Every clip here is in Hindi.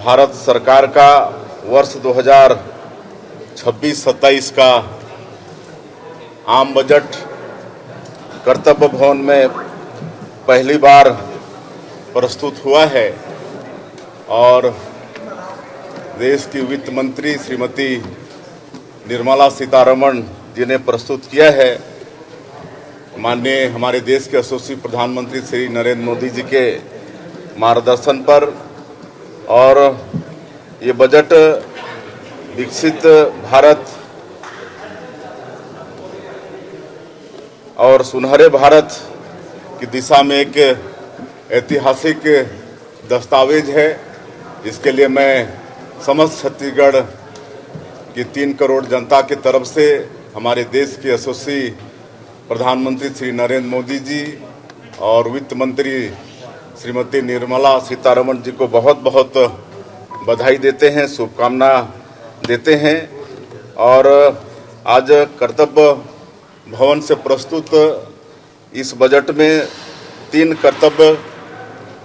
भारत सरकार का वर्ष 2026-27 का आम बजट कर्तव्य भवन में पहली बार प्रस्तुत हुआ है और देश की वित्त मंत्री श्रीमती निर्मला सीतारमण जी ने प्रस्तुत किया है। माननीय हमारे देश के यशस्वी प्रधानमंत्री श्री नरेंद्र मोदी जी के मार्गदर्शन पर और ये बजट विकसित भारत और सुनहरे भारत की दिशा में एक ऐतिहासिक दस्तावेज है। इसके लिए मैं समस्त छत्तीसगढ़ की 3 करोड़ जनता की तरफ से हमारे देश के यशस्वी प्रधानमंत्री श्री नरेंद्र मोदी जी और वित्त मंत्री श्रीमती निर्मला सीतारमण जी को बहुत बहुत बधाई देते हैं, शुभकामना देते हैं। और आज कर्तव्य भवन से प्रस्तुत इस बजट में 3 कर्तव्य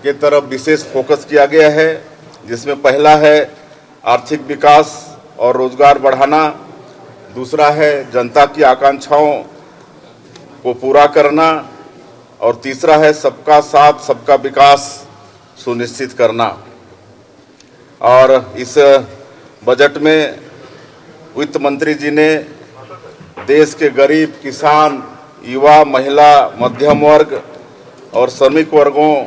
के तरफ विशेष फोकस किया गया है, जिसमें पहला है आर्थिक विकास और रोजगार बढ़ाना, दूसरा है जनता की आकांक्षाओं को पूरा करना और तीसरा है सबका साथ सबका विकास सुनिश्चित करना। और इस बजट में वित्त मंत्री जी ने देश के गरीब, किसान, युवा, महिला, मध्यम वर्ग और श्रमिक वर्गों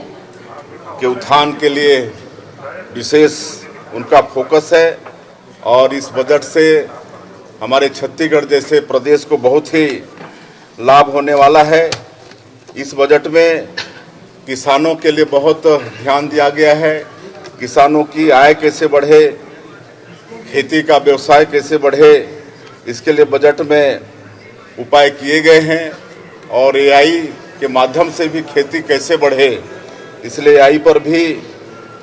के उत्थान के लिए विशेष उनका फोकस है। और इस बजट से हमारे छत्तीसगढ़ जैसे प्रदेश को बहुत ही लाभ होने वाला है। इस बजट में किसानों के लिए बहुत ध्यान दिया गया है। किसानों की आय कैसे बढ़े, खेती का व्यवसाय कैसे बढ़े, इसके लिए बजट में उपाय किए गए हैं। और एआई के माध्यम से भी खेती कैसे बढ़े, इसलिए एआई पर भी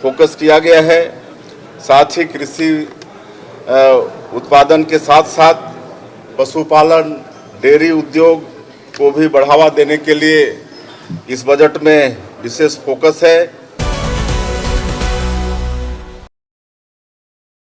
फोकस किया गया है। साथ ही कृषि उत्पादन के साथ साथ पशुपालन, डेयरी उद्योग को भी बढ़ावा देने के लिए इस बजट में विशेष फोकस है।